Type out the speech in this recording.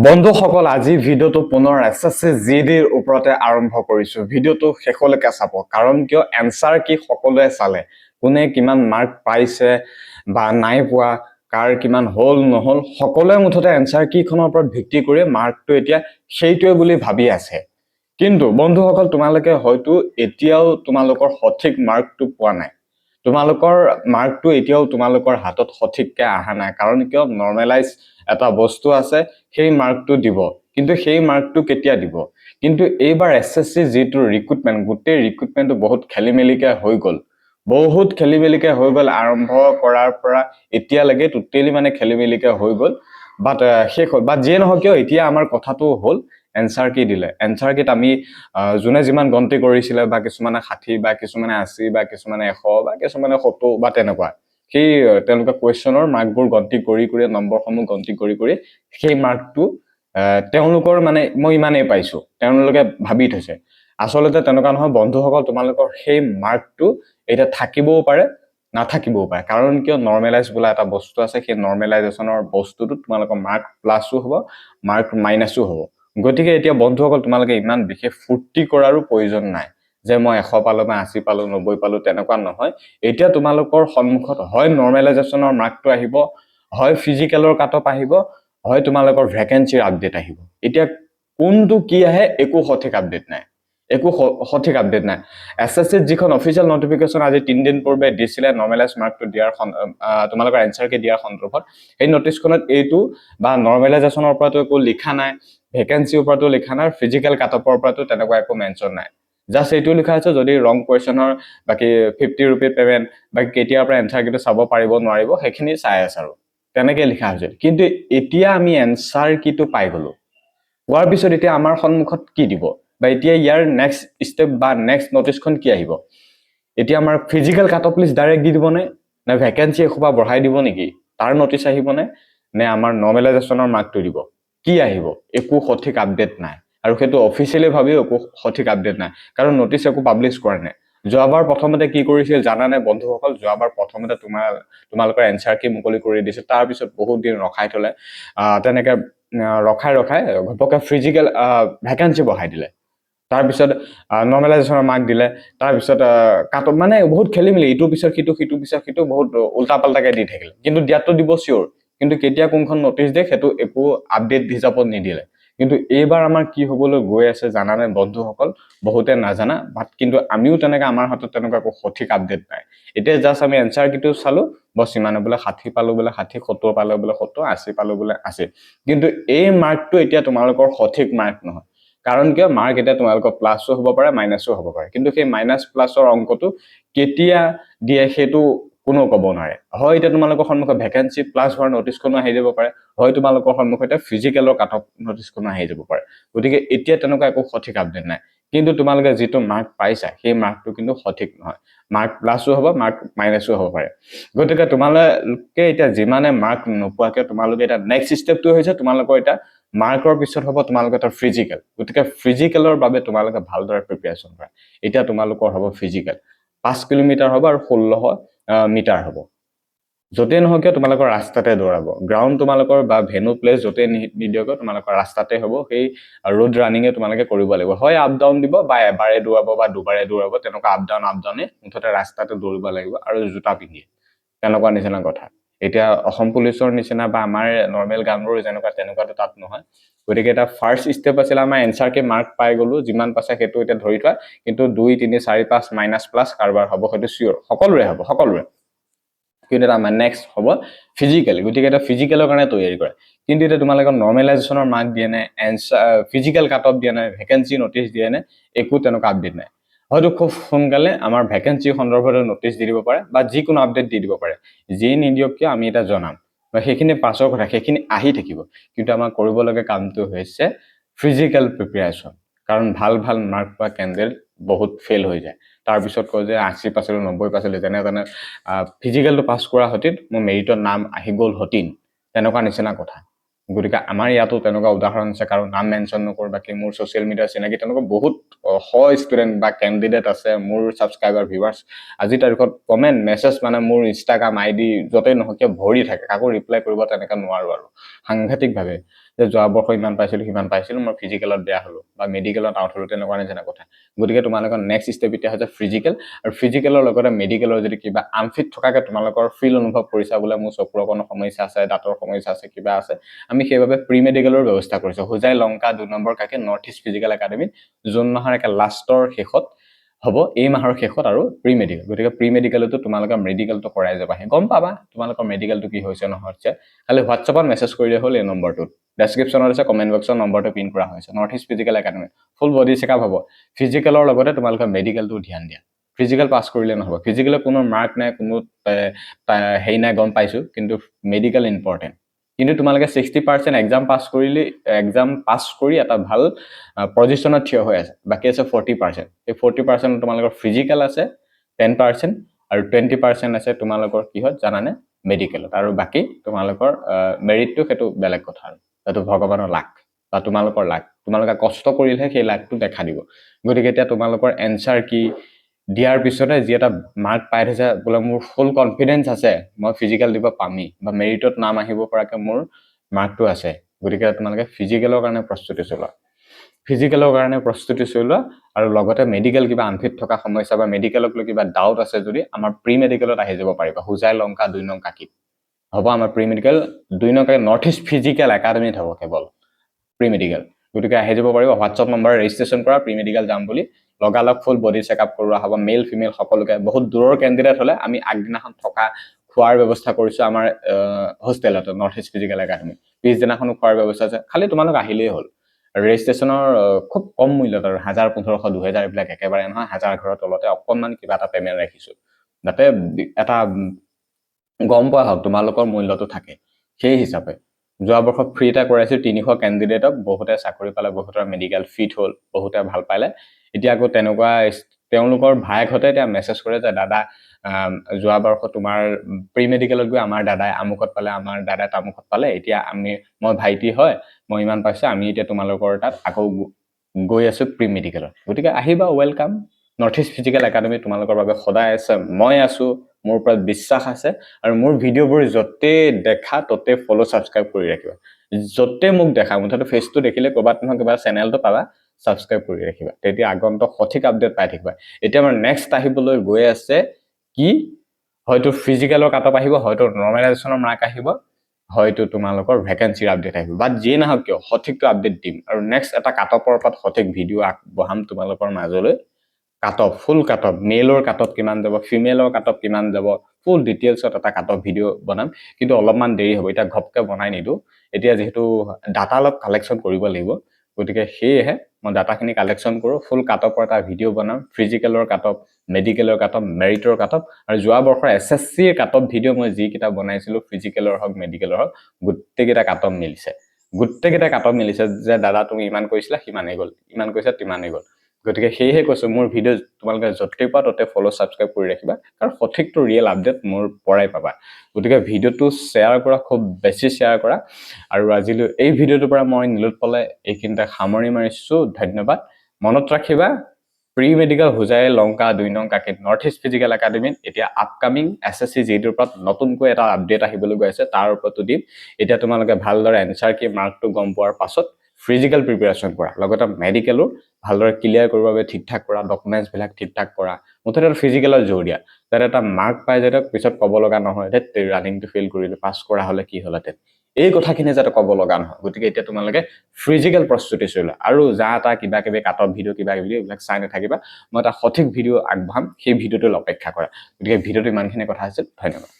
বন্ধুসকল আজি ভিডিঅ'টো পুনৰ এছএছচি জিডিৰ ওপৰতে আৰম্ভ কৰিছো। ভিডিঅ'টো শেষলৈকে চাব, কাৰণ কিয় এনসাৰ কি সকলোৱে চালে, কোনে কিমান মাৰ্ক পাইছে বা নাই পোৱা, কাৰ কিমান হল নহল, সকলোৱে মুঠতে এনসাৰ কিখনৰ ওপৰত ভিত্তি কৰি মাৰ্কটো এতিয়া সেইটোৱে বুলি ভাবি আছে। কিন্তু বন্ধুসকল তোমালোকে হয়তো এতিয়াও তোমালোকৰ সঠিক মাৰ্কটো পোৱা নাই। তোমালোকৰ মাৰ্কটো এতিয়াও তোমালোকৰ হাতত সঠিককৈ অহা নাই, কাৰণ কিয় নৰ্মেলাইজ এটা বস্তু আছে, সেই মাৰ্কটো দিব, কিন্তু সেই মাৰ্কটো কেতিয়া দিব। কিন্তু এইবাৰ এছএছচি যিটো ৰিক্ৰুটমেণ্ট, গোটেই ৰিক্ৰুটমেণ্টটো বহুত খেলিমেলিকৈ হৈ গ'ল, আৰম্ভ কৰাৰ পৰা এতিয়ালৈকে টোটেলি মানে খেলিমেলিকৈ হৈ গ'ল। বাট শেষ হ'ল, বাট যিয়ে নহওক কিয় এতিয়া আমাৰ কথাটো হ'ল এনসাৰ কি দিলে। এনসাৰ কিত আমি যোনে যিমান গন্তি কৰিছিলে, বা কিছুমানে 60 বা কিছুমানে 80 বা কিছুমানে 100 বা কিছুমানে 70 বা তেনেকুৱা, সেই তেওঁলোকে কুৱেশ্যনৰ মাৰ্কবোৰ গন্তি কৰি কৰি নম্বৰসমূহ গন্তি কৰি কৰি সেই মাৰ্কটো তেওঁলোকৰ মানে মই ইমানেই পাইছো তেওঁলোকে ভাবি থৈছে। আচলতে তেনেকুৱা নহয় বন্ধুসকল, তোমালোকৰ সেই মাৰ্কটো এতিয়া থাকিবও পাৰে নাথাকিবও পাৰে, কাৰণ কিয় নৰ্মেলাইজ বোলা এটা বস্তু আছে। সেই নৰ্মেলাইজেশ্যনৰ বস্তুটো তোমালোকৰ মাৰ্ক প্লাছো হ'ব, মাৰ্ক মাইনাছো হ'ব। গতিকে এতিয়া বন্ধুসকল তোমালোকে ইমান বিশেষ ফূৰ্তি কৰাৰো প্ৰয়োজন নাই যে মই 100 পালো বা 80 পালো 90 পালো, তেনেকুৱা নহয়। এতিয়া তোমালোকৰ সন্মুখত হয় নৰ্মেলাইজেশ্যনৰ মাৰ্কটো আহিব, হয় ফিজিকেলৰ কাটঅফ আহিব, হয় তোমালোকৰ ভেকেন্সিৰ আপডেট আহিব। এতিয়া কোনটো কি আহে একো সঠিক আপডেট নাই, এছএছচিত যিখন অফিচিয়েল নটিফিকেশ্যন আজি 3 দিন পূৰ্বে দিছিলে নৰ্মেলাইজ মাৰ্কটো দিয়াৰ তোমালোকৰ এনসাৰ কি দিয়াৰ সন্দৰ্ভত, সেই নটিছখনত এইটো বা নৰ্মেলাইজেশ্যনৰ ওপৰতো একো লিখা নাই, ভেকেন্সিৰ ওপৰতো লিখা নাই, ফিজিকেল কাটঅফৰ ওপৰতো তেনেকুৱা একো মেনশ্যন নাই। জাষ্ট এইটো লিখা আছে যদি ৰং কুৱেশ্যনৰ বাকি 50 ৰুপি পেমেণ্ট বা কেতিয়াৰ পৰা এনসাৰ কিটো চাব পাৰিব নোৱাৰিব সেইখিনি চাই আছে আৰু তেনেকৈ লিখা হৈছিল। কিন্তু এতিয়া আমি এনসাৰ কিটো পাই গলো, হোৱাৰ পিছত এতিয়া আমাৰ সন্মুখত কি দিব, বা এতিয়া ইয়াৰ নেক্সট ষ্টেপ বা নেক্সট নটিছখন কি আহিব। এতিয়া আমাৰ ফিজিকেল কাটঅফ লিষ্ট ডাইৰেক্ট দি দিবনে, নে ভেকেন্সি এসোপা বঢ়াই দিব নেকি, তাৰ নটিছ আহিবনে, নে আমাৰ নৰ্মেলাইজেশ্যনৰ মাৰ্কটো দিব, কি আহিব একো সঠিক আপডেট নাই। আৰু সেইটো অফিচিয়েলি ভাবিও একো সঠিক আপডেট নাই, কাৰণ নটিছ একো পাব্লিছ কৰা নাই। যোৱাবাৰ প্ৰথমতে কি কৰিছিল জানানে বন্ধুসকল, যোৱাবাৰ প্ৰথমতে তোমালোকৰ এনসাৰ কি মুকলি কৰি দিছিল, তাৰপিছত বহুত দিন ৰখাই থলে, তেনেকৈ ৰখাই ঘপককৈ ফিজিকেল ভেকেন্সি বঢ়াই দিলে, তাৰপিছত নৰ্মেলাইজেশ্যনৰ মাৰ্ক দিলে, তাৰপিছত কাটঅফ মানে বহুত খেলি মেলি, ইটোৰ পিছত সিটো বহুত উল্টা পাল্টাকৈ দি থাকিলে। কিন্তু দিয়াতো দিব চিয়ৰ, কিন্তু কেতিয়া কোনখন নটিছ দিয়ে সেইটো একো আপডেট হিচাপত নিদিলে। কিন্তু এইবাৰ আমাৰ কি হবলৈ গৈ আছে জানানে বন্ধুসকল, বহুতে নাজানা, বাট কিন্তু আমিও তেনেকৈ আমাৰ হাতত তেনেকুৱা একো সঠিক আপডেট নাই। এতিয়া জাষ্ট আমি এনসাৰ কিটো চালো, বছ ইমানে, বোলে 60 পালো বোলে 60, 70 পালো বোলে 70, 80 পালো বোলে 80। কিন্তু এই মাৰ্কটো এতিয়া তোমালোকৰ সঠিক মাৰ্ক নহয়, কাৰণ কিয় মাৰ্ক এতিয়া তোমালোকৰ প্লাছো হ'ব পাৰে মাইনাছো হ'ব পাৰে। কিন্তু সেই মাইনাছ প্লাছৰ অংকটো কেতিয়া দিয়ে সেইটো কোনো ক'ব নোৱাৰে। হয় এতিয়া তোমালোকৰ সন্মুখত ভেকেন্সি প্লাছ হোৱাৰ নটিছখনো আহি যাব পাৰে, হয় তোমালোকৰ সন্মুখতে ফিজিকেলৰ কাটঅফ নটিছখনো আহি যাব পাৰে। গতিকে এতিয়া তেনেকুৱা একো সঠিক আপডেট নাই। কিন্তু তোমালোকে যিটো মাৰ্ক পাইছা সেই মাৰ্কটো কিন্তু সঠিক নহয়, মাৰ্ক প্লাছো হ'ব মাৰ্ক মাইনাছো হ'ব পাৰে। গতিকে তোমালোকে এতিয়া যিমানে মাৰ্ক নোপোৱাকে তোমালোকে এতিয়া নেক্সট ষ্টেপটো হৈছে তোমালোকৰ এতিয়া মাৰ্কৰ পিছত হ'ব তোমালোকৰ এটা ফিজিকেল। গতিকে ফিজিকেলৰ বাবে তোমালোকে ভালদৰে প্ৰিপেৰেশ্যন কৰা। এতিয়া তোমালোকৰ হ'ব ফিজিকেল, 5 কিলোমিটাৰ হ'ব আৰু 1600 মিটাৰ হ'ব। য'তেই নহওক কিয় তোমালোকৰ ৰাস্তাতে দৌৰাব, গ্ৰাউণ্ড তোমালোকৰ বা ভেনু প্লেচ য'তেই নিদিয়ক তোমালোকৰ ৰাস্তাতে হ'ব। সেই ৰোড ৰানিঙে তোমালোকে কৰিব লাগিব, হয় আপ ডাউন দিব বা এবাৰে দৌৰাব বা দুবাৰে দৌৰাব, তেনেকুৱা আপ ডাউনে মুঠতে ৰাস্তাতে দৌৰিব লাগিব আৰু জোতা পিন্ধি, তেনেকুৱা নিচিনা কথা। এতিয়া অসম পুলিচৰ নিচিনা বা আমাৰ নৰ্মেল গানবোৰ যেনেকুৱা তেনেকুৱাটো তাত নহয়। গতিকে এটা ফাৰ্ষ্ট ষ্টেপ আছিলে আমাৰ এনসাৰ কি মাৰ্ক পাই গলো, যিমান পাইছে সেইটো এতিয়া ধৰি থোৱা, কিন্তু 2, 3, 4, 5 মাইনাছ প্লাছ কাৰোবাৰ হ'ব সেইটো চিয়ৰ, সকলোৰে হ'ব, সকলোৰে। কিন্তু এটা আমাৰ নেক্সট হ'ব ফিজিকেল। গতিকে এটা ফিজিকেলৰ কাৰণে তৈয়াৰী কৰে। কিন্তু এতিয়া তোমালোকৰ নৰ্মেলাইজেশ্যনৰ মাৰ্ক দিয়ে নে, ফিজিকেল কাট অফ দিয়ে নে, ভেকেন্সি নটিছ দিয়ে নে, একো তেনেকুৱা আপডেট নাই। হয়তো খুব সোনকালে আমাৰ ভেকেন্সি সন্দৰ্ভত নটিছ দি দিব পাৰে বা যিকোনো আপডেট দি দিব পাৰে। যি নিদিয়ক কিয় আমি এটা জনাম, বা সেইখিনি পাছৰ কথা, সেইখিনি আহি থাকিব। কিন্তু আমাৰ কৰিবলগীয়া কামটো হৈছে ফিজিকেল প্ৰিপেৰেশ্যন, কাৰণ ভাল মাৰ্ক পোৱা কেণ্ডিডেট বহুত ফেইল হৈ যায়। তাৰপিছত কয় যে 80 পাইছিলোঁ 90 পাইছিলোঁ, যেনে ফিজিকেলটো পাছ কৰা হতিন মোৰ মেৰিটৰ নাম আহি গ'ল হতিন, তেনেকুৱা নিচিনা কথা। গতিকে আমাৰ ইয়াতো তেনেকুৱা উদাহৰণ আছে, কাৰণ নাম মেনশ্যন নকৰোঁ, বাকী মোৰ ছ'চিয়েল মিডিয়াৰ চিনাকি তেনেকুৱা বহুত ষ্টুডেণ্ট বা কেণ্ডিডেট আছে, মোৰ ছাবস্ক্ৰাইবাৰ ভিউৱাৰ্ছ আজিৰ তাৰিখত কমেণ্ট মেছেজ মানে মোৰ ইনষ্টাগ্ৰাম ID য'তেই নহওক কিয় ভৰি থাকে, কাকো ৰিপ্লাই কৰিব তেনেকৈ নোৱাৰোঁ আৰু সাংঘাতিকভাৱে। যে যোৱা বৰ্ষ ইমান পাইছিলো সিমান পাইছিলো মই ফিজিকেলত বেয়া হলো বা মেডিকেলত আউট হলো তেনেকুৱা নিচিনা কথা গতিকে তোমালোকৰ নেক্সট ষ্টেপ এতিয়া হৈছে ফিজিকেল আৰু ফিজিকেলৰ লগতে মেডিকেলৰ যদি কিবা আনফিট থকাকে তোমালোকৰ ফিল অনুভৱ কৰিছা বোলে মোৰ চকুৰ কোনো সমস্যা আছে দাঁতৰ সমস্যা আছে কিবা আছে আমি সেইভাবে প্ৰি মেডিকেলৰ ব্যৱস্থা কৰিছো হোজাই লংকা 2 নম্বৰ কাকে নৰ্থ ইষ্ট ফিজিকেল একাডেমিত জুন মাহৰ একে লাষ্টৰ শেষত হ'ব এই মাহৰ শেষত আৰু প্ৰি মেডিকেল গতিকে প্ৰি মেডিকেলটো তোমালোকৰ মেডিকেলটো কৰাই যাবা গম পাবা তোমালোকৰ মেডিকেলটো কি হৈছে নহচ্ছে খালি হোৱাটছএপত মেছেজ কৰিলে হ'ল এই নম্বৰটোত ডেসক্ৰিপচনত আছে কমেন্ট বক্সৰ নম্বৰটো পিন কৰা হৈছে north east physical academy full body checkup হ'ব ফিজিকেলৰ লগতে তোমালোকৰ মেডিকেলটো ধ্যান দিয়া ফিজিকেল পাস কৰিলে নহব ফিজিকেলৰ কোনো মাৰ্ক নাই কোনো হেই নাই গম পাইছো কিন্তু মেডিকেল ইম্পৰ্টেন্ট কিন্তু তোমালোকে 60% এক্সাম পাস কৰিলে এক্সাম পাস কৰি এটা ভাল পজিশনত থিয় হৈ আছে বাকি আছে 40% এই 40% তোমালোকৰ ফিজিকেল আছে 10% আৰু 20% আছে তোমালোকৰ কি হয় জানানে মেডিকেলত আৰু বাকি তোমালোকৰ মেৰিটটো হেতু বেলেগ কথা আৰু হেতু ভগৱানৰ লাক বা তোমালোকৰ লাক তোমালোকে কষ্ট কৰিলে সেই লাকটো দেখা দিব গতিকে এতিয়া তোমালোকৰ এনসাৰ কি দিয়াৰ পিছতে যি এটা মাৰ্ক পাই থৈছে বোলে মোৰ ফুল কনফিডেন্স আছে মই ফিজিকেল দিব পামি বা মেৰিটত নাম আহিব পৰাকে মোৰ মাৰ্কটো আছে গতিকে তোমালোকে ফিজিকেলৰ কাৰণে প্ৰস্তুতি চলোৱা ফিজিকেলৰ কাৰণে প্ৰস্তুতি চলোৱা আৰু লগতে মেডিকেল কিবা আনফিট থকা সমস্যা বা মেডিকেলক লৈ কিবা ডাউট আছে যদি আমাৰ প্ৰি মেডিকেলত আহি যাব পাৰিবা হোজাই লংকা 2 নং কাকিত হ'ব আমাৰ প্ৰি মেডিকেল 2 নং কাকি নৰ্থ ইষ্ট ফিজিকেল একাডেমিত হ'ব কেৱল প্ৰি মেডিকেল গতিকে আহি যাব পাৰিব হোৱাটছআপ নম্বৰ ৰেজিষ্ট্ৰেচন কৰা প্ৰি মেডিকেল যাম বুলি লগালগ ফুল বডি চেকআপ কৰোৱা হ'ব মেল ফিমেল সকলোকে বহুত দূৰৰ কেণ্ডিডেট হলে আমি আগদিনাখন থকা খোৱাৰ ব্যৱস্থা কৰিছো আমাৰ হোষ্টেলত নৰ্থ ইষ্ট ফিজিকেল একাডেমি পিছদিনাখনো খোৱাৰ ব্যৱস্থা আছে খালি তোমালোক আহিলেই হ'ল ৰেজিষ্ট্ৰেচনৰ খুব কম মূল্যত আৰু 1000 1500 2000 এইবিলাক একেবাৰে নহয় 1000 ঘৰৰ তলতে অকনমান কিবা এটা পেমেন্ট ৰাখিছো যাতে এটা গম পোৱা হওক তোমালোকৰ মূল্যটো থাকে সেই হিচাপে যোৱা বৰ্ষ ফ্ৰী এটা কৰাইছো 300 কেণ্ডিডেটক বহুতে চাকৰি পালে বহুতৰ মেডিকেল ফিট হ'ল বহুতে ভাল পালে এতিয়া আকৌ তেনেকুৱা তেওঁলোকৰ ভাইকহঁতে এতিয়া মেছেজ কৰে যে দাদা যোৱা বৰ্ষ তোমাৰ প্ৰি মেডিকেলত গৈ আমাৰ দাদাই আমুকত পালে আমাৰ দাদাই তামুকত পালে এতিয়া মই ভাইটি হয় মই ইমান পাইছো আমি এতিয়া তোমালোকৰ তাত আকৌ গৈ আছো প্ৰি মেডিকেলত গতিকে আহিবা welcome north east physical academy তোমালোকৰ বাবে সদায় আছে মই আছো মোৰ ওপৰত বিশ্বাস আছে আৰু মোৰ ভিডিঅ'বোৰ যতে দেখা ততে ফলো সাবস্ক্ৰাইব কৰি ৰাখিবা যতে মোক দেখা মুঠতে ফেচটো দেখিলে কবাত নহয় কিবা চেনেলটো পাবা সাবস্ক্ৰাইব কৰি ৰাখিবা তেতিয়া আগন্তুক সঠিক আপডেট পাই থাকিবা এতিয়া আমাৰ নেক্সট আহিবলৈ গৈ আছে কি হয়তো ফিজিকেলৰ কাটঅফ আহিব হয়তো নৰমালাইজেচনৰ মাৰ্ক আহিব হয়তো তোমালোকৰ ভ্যাকেন্সিৰ আপডেট আহিব বাট যি নহওক কিয় সঠিকটো আপডেট দিম আৰু নেক্সট এটা কাটঅফৰ ওপৰত সঠিক ভিডিও আগবঢ়াম তোমালোকৰ মাজলৈ কাটঅফ ফুল কাটঅফ মেলৰ কাটঅফ কিমান যাব ফিমেলৰ কাটঅফ কিমান যাব ফুল ডিটেইলছত এটা কাটঅফ ভিডিও বনাম কিন্তু অলপমান দেৰি হ'ব এটা ঘপকে বনাই নিদো এতিয়া যেহেতু ডাটা লক কালেকচন কৰিব লাগিব গতিকে হেহে মই ডাটাখিনি কালেকচন কৰো ফুল কাটঅফৰ এটা ভিডিও বনাম ফিজিকেলৰ কাটঅফ মেডিকেলৰ কাটঅফ মেৰিটৰ কাটঅফ আৰু যোৱা বৰ্ষৰ এছএছসিৰ কাটঅফ ভিডিও মই যি কিটা বনাইছিলো ফিজিকেলৰ হক মেডিকেলৰ হক গুটেকিটা কাটঅফ মিলিছে যে দাদা তুমি ইমান কৈছিলা সিমানেই গল ইমান কৈছা তিমানেই গল গতিকে হেহে কৈছো মোৰ ভিডিও তোমালোকে যতে পা ততে ফলো সাবস্ক্ৰাইব কৰি ৰাখিবা কাৰণ সঠিকটো ৰিয়েল আপডেট মোৰ পৰাই পাবা গতিকে ভিডিওটো শেয়াৰ কৰা খুব বেছি শেয়াৰ কৰা আৰু আজিলৈ এই ভিডিওটোৰ পৰা মই নিলোৎ পলে এইখিনিতে সামৰি মাৰিছো ধন্যবাদ মনত ৰাখিবা প্ৰি মেডিকেল হোজাই লংকা 2 নং কাকি নৰ্থ ইষ্ট ফিজিকেল একাডেমি এতিয়া আপকামিং এছএছসি জিডিৰ ওপৰত নতুনকৈ এটা আপডেট আহিবলৈ গৈ আছে তাৰ ওপৰতো দিম এতিয়া তোমালোকে ভালদৰে এনসাৰ কি মাৰ্কটো গম পোৱাৰ পাছত ফিজিকেল প্ৰিপাৰেচন কৰা লগতে মেডিকেলো ভালদৰে ক্লিয়াৰ কৰিব বাবে ঠিকঠাক কৰা ডকুমেন্টছ বিলাক ঠিকঠাক কৰা মুঠতে ফিজিকেলৰ জোৰ দিয়া যাতে এটা মাৰ্ক পাই যাতে পিছত কব লগা নহয় যে ৰানিংটো ফেইল কৰিলে পাস কৰা হলে কি হলতে এই কথাখিনি যাতে কব লগা নহয় গতিকে এতিয়া তোমালোকে ফিজিকেল প্ৰস্তুতি চলোৱা আৰু যা তা কিবা কিবি কাটঅফ ভিডিও কিবা কিবি এইবিলাক চাই নাথাকিবা মই এটা সঠিক ভিডিও আগবঢ়াম সেই ভিডিওটো অপেক্ষা কৰা গতিকে ভিডিওটো ইমানখিনি কথা আছিল ধন্যবাদ